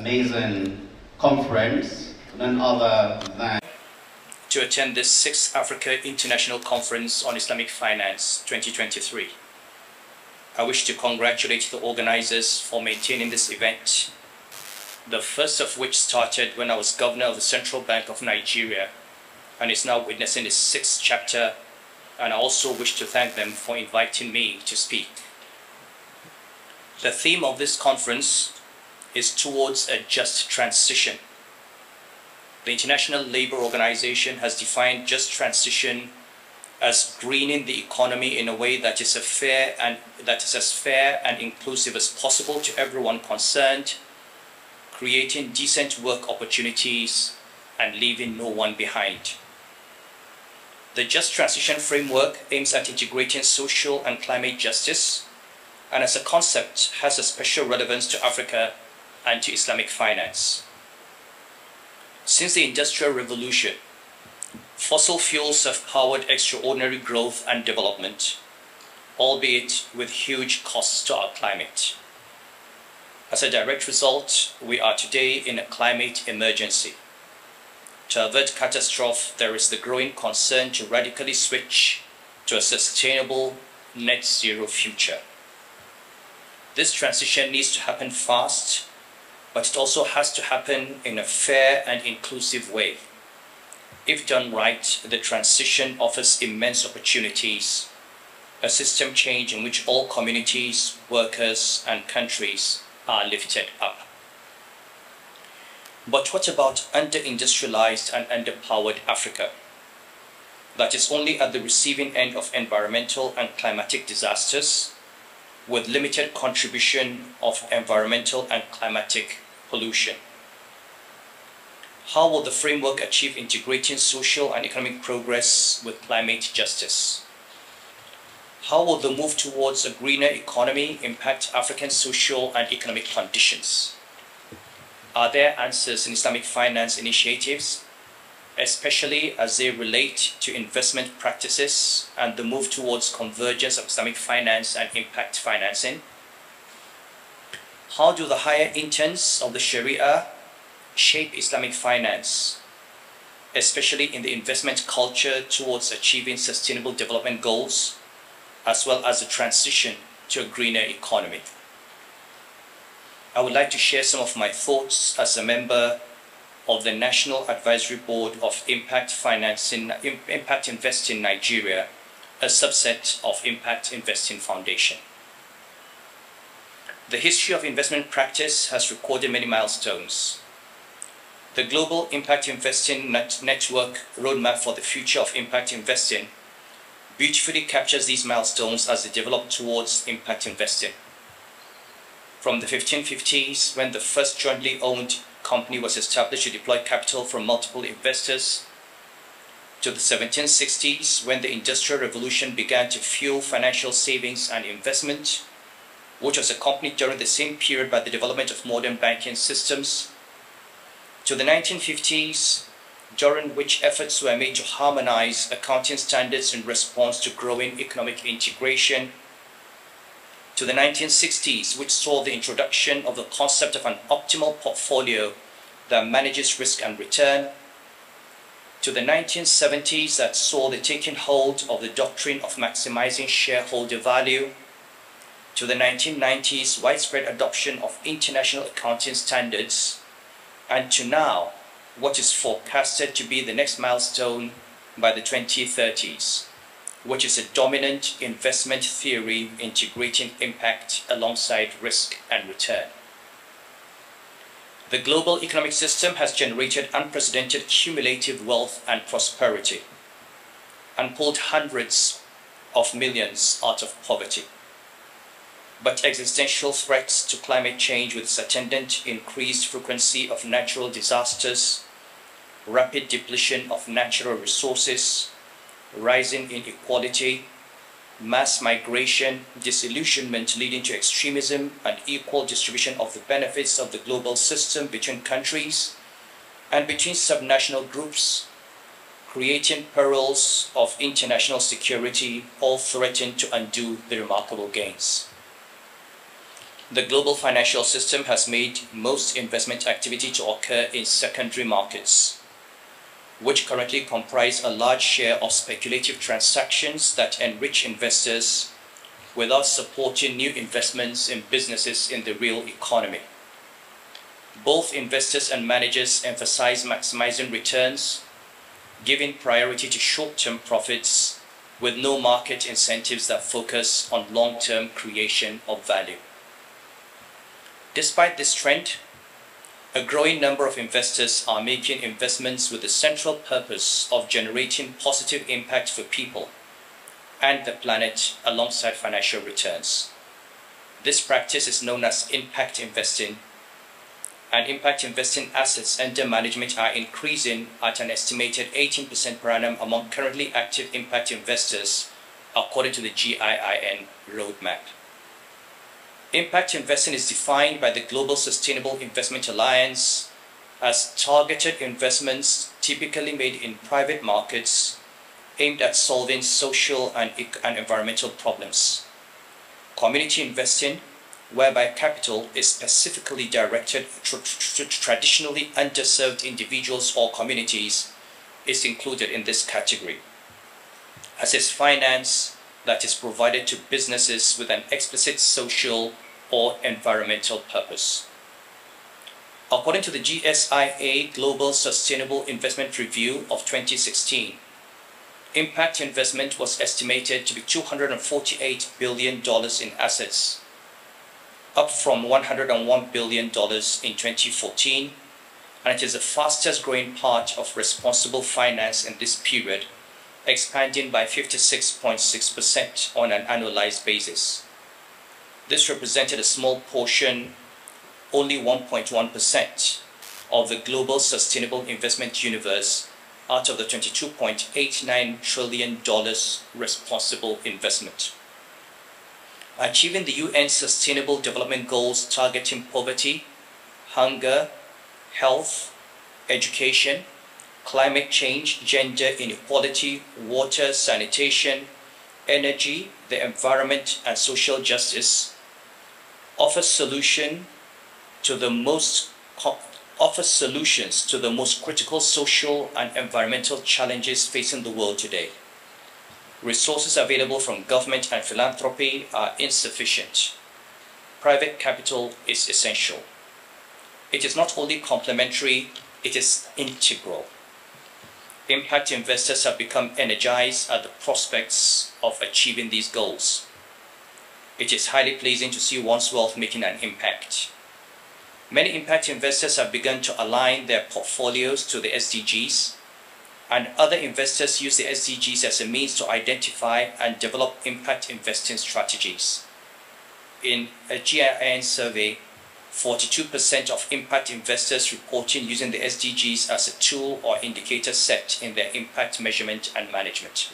Amazing conference, none other than to attend this 6th Africa International Conference on Islamic Finance 2023. I wish to congratulate the organizers for maintaining this event, the first of which started when I was governor of the Central Bank of Nigeria and is now witnessing its 6th chapter, and I also wish to thank them for inviting me to speak. The theme of this conference is towards a just transition. The International Labour Organization has defined just transition as greening the economy in a way that is as fair and inclusive as possible to everyone concerned, creating decent work opportunities and leaving no one behind. The Just Transition framework aims at integrating social and climate justice, and as a concept has a special relevance to Africa and to Islamic finance. Since the Industrial Revolution, fossil fuels have powered extraordinary growth and development, albeit with huge costs to our climate. As a direct result, we are today in a climate emergency. To avert catastrophe, there is the growing concern to radically switch to a sustainable net zero future. This transition needs to happen fast, but it also has to happen in a fair and inclusive way. If done right, the transition offers immense opportunities, a system change in which all communities, workers, and countries are lifted up. But what about under-industrialized and underpowered Africa, that is only at the receiving end of environmental and climatic disasters, with limited contribution of environmental and climatic pollution? How will the framework achieve integrating social and economic progress with climate justice? How will the move towards a greener economy impact African social and economic conditions? Are there answers in Islamic finance initiatives, especially as they relate to investment practices and the move towards convergence of Islamic finance and impact financing? How do the higher intents of the Sharia shape Islamic finance, especially in the investment culture towards achieving sustainable development goals, as well as the transition to a greener economy? I would like to share some of my thoughts as a member of the National Advisory Board of Impact Investing Nigeria, a subset of Impact Investing Foundation. The history of investment practice has recorded many milestones. The Global Impact Investing Network Roadmap for the Future of Impact Investing beautifully captures these milestones as they develop towards impact investing. From the 1550s, when the first jointly owned company was established to deploy capital from multiple investors, to the 1760s, when the Industrial Revolution began to fuel financial savings and investment, which was accompanied during the same period by the development of modern banking systems, to the 1950s, during which efforts were made to harmonize accounting standards in response to growing economic integration, to the 1960s, which saw the introduction of the concept of an optimal portfolio that manages risk and return, to the 1970s that saw the taking hold of the doctrine of maximizing shareholder value, to the 1990s widespread adoption of international accounting standards, and to now what is forecasted to be the next milestone by the 2030s, which is a dominant investment theory integrating impact alongside risk and return. The global economic system has generated unprecedented cumulative wealth and prosperity and pulled hundreds of millions out of poverty. But existential threats to climate change with its attendant increased frequency of natural disasters, rapid depletion of natural resources, rising inequality, mass migration, disillusionment leading to extremism, and equal distribution of the benefits of the global system between countries and between subnational groups, creating perils of international security, all threaten to undo the remarkable gains. The global financial system has made most investment activity to occur in secondary markets, which currently comprise a large share of speculative transactions that enrich investors without supporting new investments in businesses in the real economy. Both investors and managers emphasize maximizing returns, giving priority to short-term profits with no market incentives that focus on long-term creation of value. Despite this trend, a growing number of investors are making investments with the central purpose of generating positive impact for people and the planet alongside financial returns. This practice is known as impact investing, and impact investing assets under management are increasing at an estimated 18% per annum among currently active impact investors, according to the GIIN roadmap. Impact investing is defined by the Global Sustainable Investment Alliance as targeted investments typically made in private markets aimed at solving social and environmental problems. Community investing, whereby capital is specifically directed to traditionally underserved individuals or communities, is included in this category, as is finance that is provided to businesses with an explicit social or environmental purpose. According to the GSIA Global Sustainable Investment Review of 2016, impact investment was estimated to be $248 billion in assets, up from $101 billion in 2014, and it is the fastest growing part of responsible finance in this period, expanding by 56.6% on an annualized basis. This represented a small portion, only 1.1%, of the global sustainable investment universe out of the $22.89 trillion responsible investment. Achieving the UN Sustainable Development Goals targeting poverty, hunger, health, education, climate change, gender inequality, water, sanitation, energy, the environment, and social justice offers solutions to the most critical social and environmental challenges facing the world today. Resources available from government and philanthropy are insufficient. Private capital is essential. It is not only complementary, it is integral. Impact investors have become energized at the prospects of achieving these goals. It is highly pleasing to see one's wealth making an impact. Many impact investors have begun to align their portfolios to the SDGs, and other investors use the SDGs as a means to identify and develop impact investing strategies. In a GIIN survey, 42% of impact investors reporting using the SDGs as a tool or indicator set in their impact measurement and management.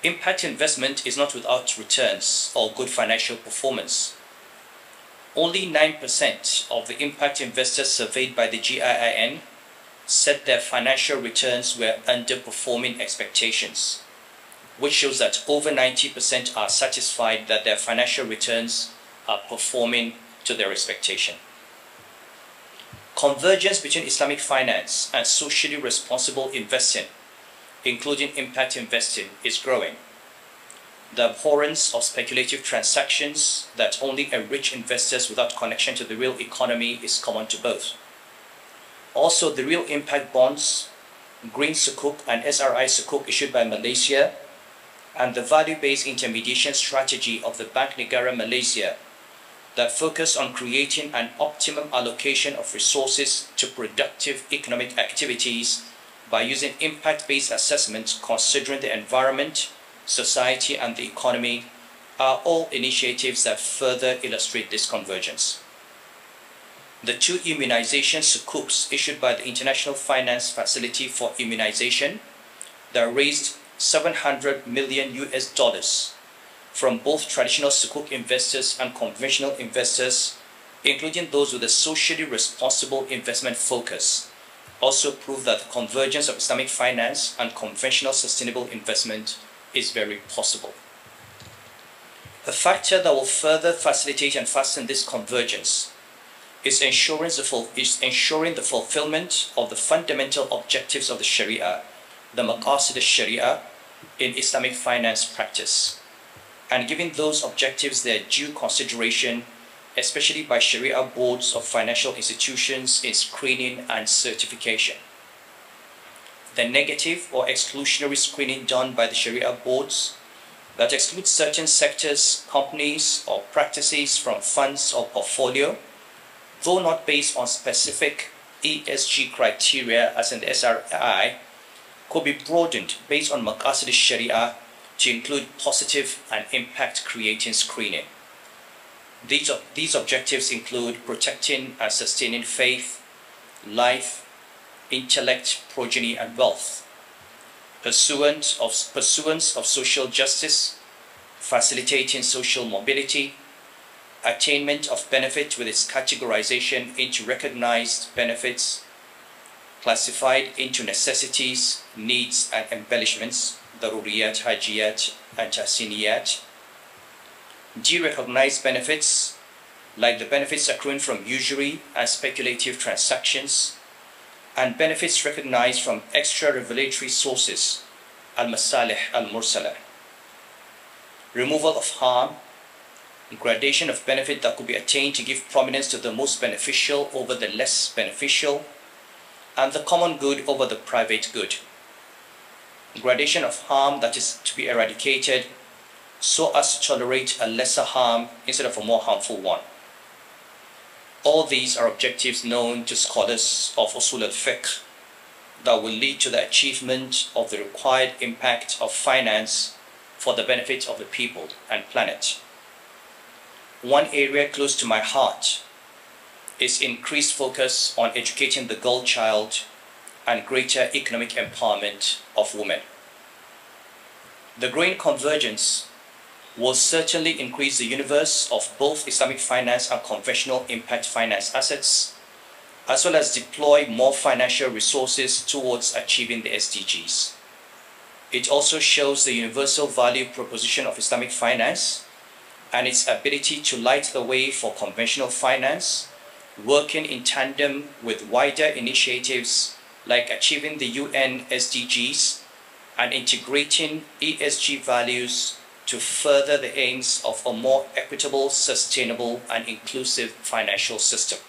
Impact investment is not without returns or good financial performance. Only 9% of the impact investors surveyed by the GIIN said their financial returns were underperforming expectations, which shows that over 90% are satisfied that their financial returns are performing to their expectation. Convergence between Islamic finance and socially responsible investing, including impact investing, is growing. The abhorrence of speculative transactions that only enrich investors without connection to the real economy is common to both. Also, the real impact bonds, Green Sukuk and SRI Sukuk issued by Malaysia, and the value-based intermediation strategy of the Bank Negara Malaysia that focus on creating an optimum allocation of resources to productive economic activities by using impact-based assessments considering the environment, society, and the economy are all initiatives that further illustrate this convergence. The two immunization sukuks issued by the International Finance Facility for Immunization that raised $700 million from both traditional sukuk investors and conventional investors, including those with a socially responsible investment focus, also prove that the convergence of Islamic finance and conventional sustainable investment is very possible. A factor that will further facilitate and fasten this convergence is ensuring the fulfillment of the fundamental objectives of the Sharia, the Maqasid al-Sharia, in Islamic finance practice, and giving those objectives their due consideration, especially by Sharia boards of financial institutions in screening and certification. The negative or exclusionary screening done by the Sharia boards that excludes certain sectors, companies, or practices from funds or portfolio, though not based on specific ESG criteria as in the SRI, could be broadened based on Maqasid al-Sharia to include positive and impact-creating screening. These objectives include protecting and sustaining faith, life, intellect, progeny, and wealth, pursuance of social justice, facilitating social mobility, attainment of benefit with its categorization into recognized benefits, classified into necessities, needs, and embellishments, daruriyat, hajiyat, and tahsiniyat, de-recognized benefits, like the benefits accruing from usury and speculative transactions, and benefits recognized from extra revelatory sources, al-masalih al-mursala, removal of harm, gradation of benefit that could be attained to give prominence to the most beneficial over the less beneficial, and the common good over the private good, gradation of harm that is to be eradicated so as to tolerate a lesser harm instead of a more harmful one. All these are objectives known to scholars of Usul al-Fiqh that will lead to the achievement of the required impact of finance for the benefit of the people and planet. One area close to my heart is increased focus on educating the girl child and greater economic empowerment of women. The growing convergence will certainly increase the universe of both Islamic finance and conventional impact finance assets, as well as deploy more financial resources towards achieving the SDGs. It also shows the universal value proposition of Islamic finance and its ability to light the way for conventional finance, working in tandem with wider initiatives like achieving the UN SDGs and integrating ESG values to further the aims of a more equitable, sustainable, and inclusive financial system.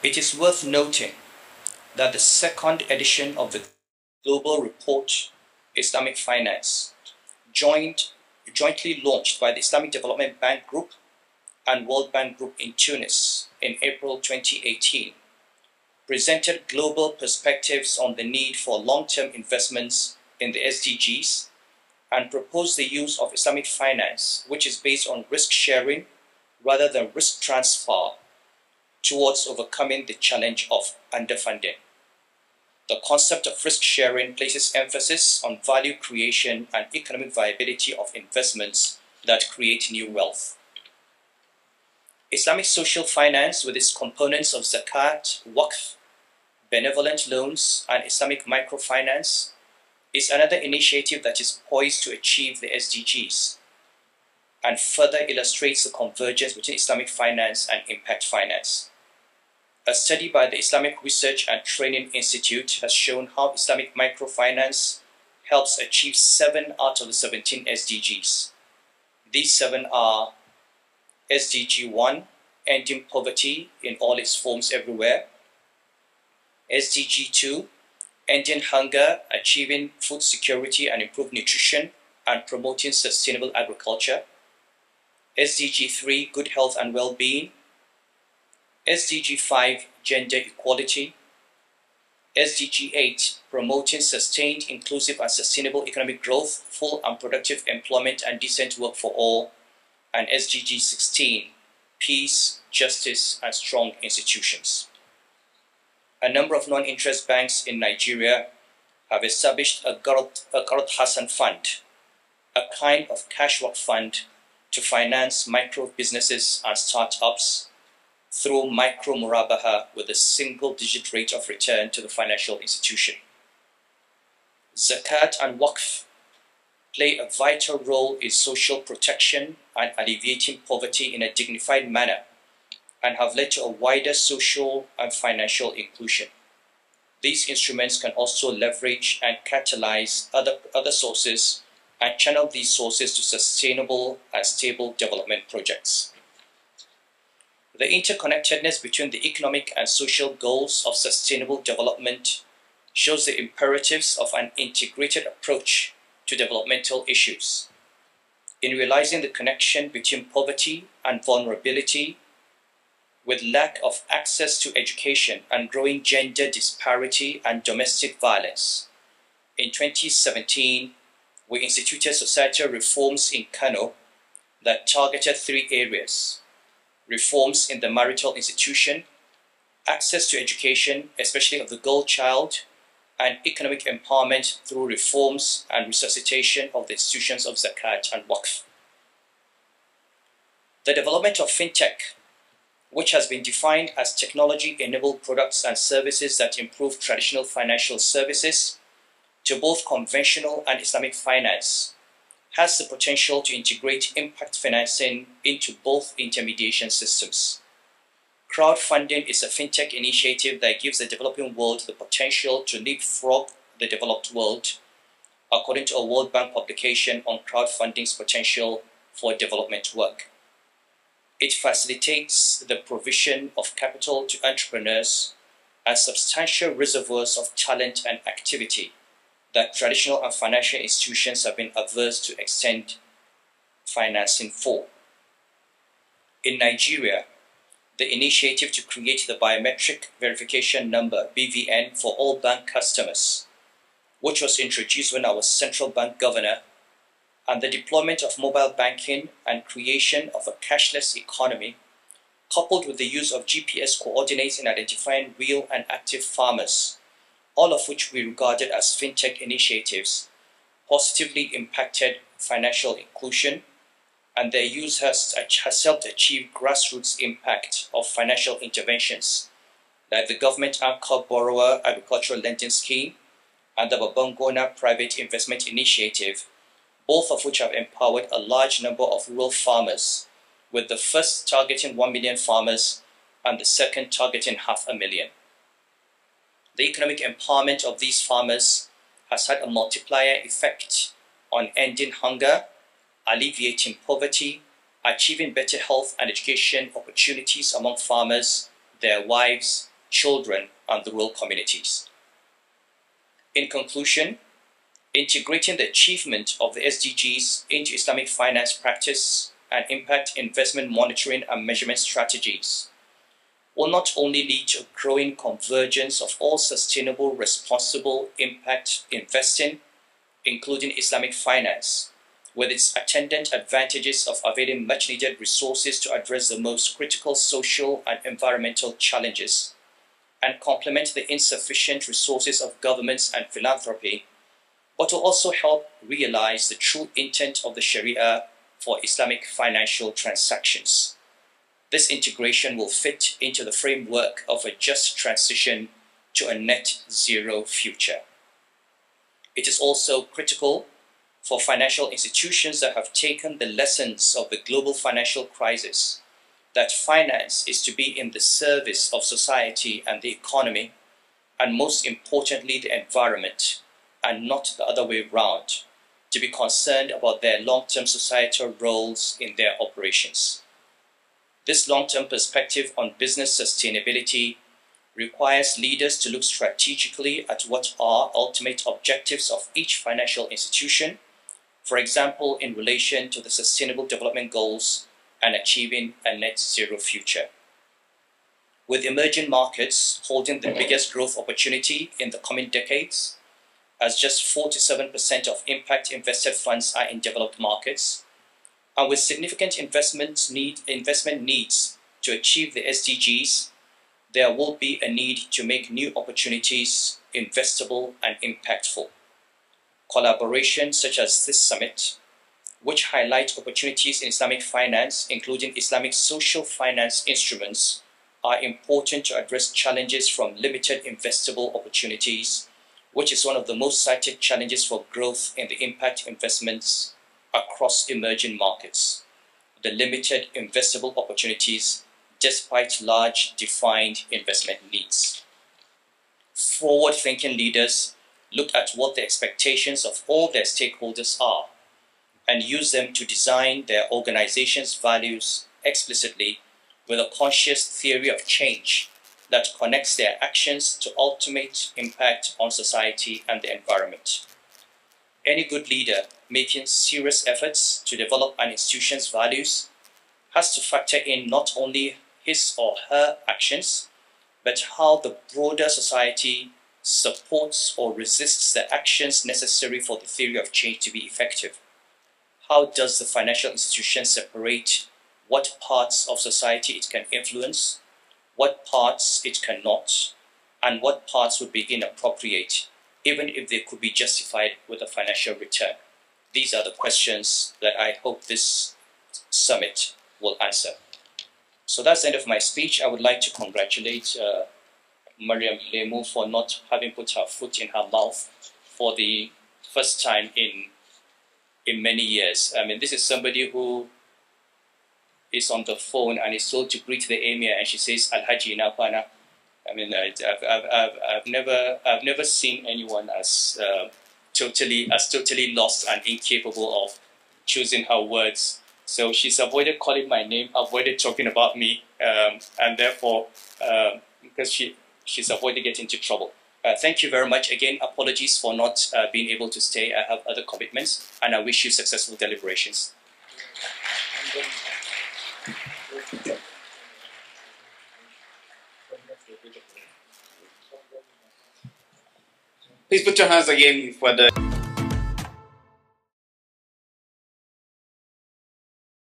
It is worth noting that the second edition of the Global Report Islamic Finance, jointly launched by the Islamic Development Bank Group and World Bank Group in Tunis in April 2018, presented global perspectives on the need for long-term investments in the SDGs and proposed the use of Islamic finance, which is based on risk sharing rather than risk transfer, towards overcoming the challenge of underfunding. The concept of risk sharing places emphasis on value creation and economic viability of investments that create new wealth. Islamic social finance, with its components of zakat, waqf, benevolent loans, and Islamic microfinance, is another initiative that is poised to achieve the SDGs and further illustrates the convergence between Islamic finance and impact finance. A study by the Islamic Research and Training Institute has shown how Islamic microfinance helps achieve 7 out of the 17 SDGs. These 7 are SDG 1, ending poverty in all its forms everywhere; SDG 2, ending hunger, achieving food security and improved nutrition, and promoting sustainable agriculture; SDG 3, good health and well-being; SDG 5, gender equality; SDG 8, promoting sustained, inclusive and sustainable economic growth, full and productive employment and decent work for all; and SDG 16, peace, justice and strong institutions. A number of non-interest banks in Nigeria have established a Qarad Hasan Fund, a kind of cash work fund to finance micro businesses and startups through micro murabaha with a single-digit rate of return to the financial institution. Zakat and Waqf play a vital role in social protection and alleviating poverty in a dignified manner, and have led to a wider social and financial inclusion. These instruments can also leverage and catalyze other sources and channel these sources to sustainable and stable development projects. The interconnectedness between the economic and social goals of sustainable development shows the imperatives of an integrated approach to developmental issues. In realizing the connection between poverty and vulnerability, with lack of access to education and growing gender disparity and domestic violence, in 2017, we instituted societal reforms in Kano that targeted 3 areas: reforms in the marital institution, access to education, especially of the girl child, and economic empowerment through reforms and resuscitation of the institutions of Zakat and Waqf. The development of fintech, which has been defined as technology-enabled products and services that improve traditional financial services to both conventional and Islamic finance, has the potential to integrate impact financing into both intermediation systems. Crowdfunding is a fintech initiative that gives the developing world the potential to leapfrog the developed world, according to a World Bank publication on crowdfunding's potential for development work. It facilitates the provision of capital to entrepreneurs and substantial reservoirs of talent and activity that traditional and financial institutions have been averse to extend financing for. In Nigeria, the initiative to create the Biometric Verification Number (BVN) for all bank customers, which was introduced when I was central bank governor, and the deployment of mobile banking and creation of a cashless economy, coupled with the use of GPS coordinates in identifying real and active farmers, all of which we regarded as fintech initiatives, positively impacted financial inclusion, and their use has helped achieve grassroots impact of financial interventions, like the Government Anchor Borrower Agricultural Lending Scheme and the Babangona Private Investment Initiative, both of which have empowered a large number of rural farmers, with the first targeting 1 million farmers and the second targeting 500,000. The economic empowerment of these farmers has had a multiplier effect on ending hunger, alleviating poverty, achieving better health and education opportunities among farmers, their wives, children, and the rural communities. In conclusion, integrating the achievement of the SDGs into Islamic finance practice and impact investment monitoring and measurement strategies will not only lead to a growing convergence of all sustainable, responsible impact investing, including Islamic finance, with its attendant advantages of availing much-needed resources to address the most critical social and environmental challenges, and complement the insufficient resources of governments and philanthropy, but will also help realize the true intent of the Sharia for Islamic financial transactions. This integration will fit into the framework of a just transition to a net zero future. It is also critical for financial institutions that have taken the lessons of the global financial crisis that finance is to be in the service of society and the economy, and most importantly the environment, and not the other way round, to be concerned about their long-term societal roles in their operations. This long-term perspective on business sustainability requires leaders to look strategically at what are ultimate objectives of each financial institution, for example, in relation to the Sustainable Development Goals and achieving a net zero future. With emerging markets holding the biggest growth opportunity in the coming decades, as just 47% of impact invested funds are in developed markets, and with significant investment needs to achieve the SDGs, there will be a need to make new opportunities investable and impactful. Collaborations such as this summit, which highlight opportunities in Islamic finance, including Islamic social finance instruments, are important to address challenges from limited investable opportunities, which is one of the most cited challenges for growth in the impact investments across emerging markets, the limited investable opportunities despite large defined investment needs. Forward-thinking leaders look at what the expectations of all their stakeholders are and use them to design their organization's values explicitly with a conscious theory of change that connects their actions to ultimate impact on society and the environment. Any good leader making serious efforts to develop an institution's values has to factor in not only his or her actions, but how the broader society supports or resists the actions necessary for the theory of change to be effective. How does the financial institution separate what parts of society it can influence, what parts it cannot, and what parts would be inappropriate, even if they could be justified with a financial return? These are the questions that I hope this summit will answer. So that's the end of my speech. I would like to congratulate Mariam Lemu for not having put her foot in her mouth for the first time in many years. I mean, this is somebody who is on the phone and is told to greet the Emir, and she says Alhaji Napana. I mean, I've never seen anyone as totally lost and incapable of choosing her words. So she's avoided calling my name, avoided talking about me, and therefore, because she's avoided getting into trouble. Thank you very much. Again, apologies for not being able to stay. I have other commitments, and I wish you successful deliberations. Please put your hands again for the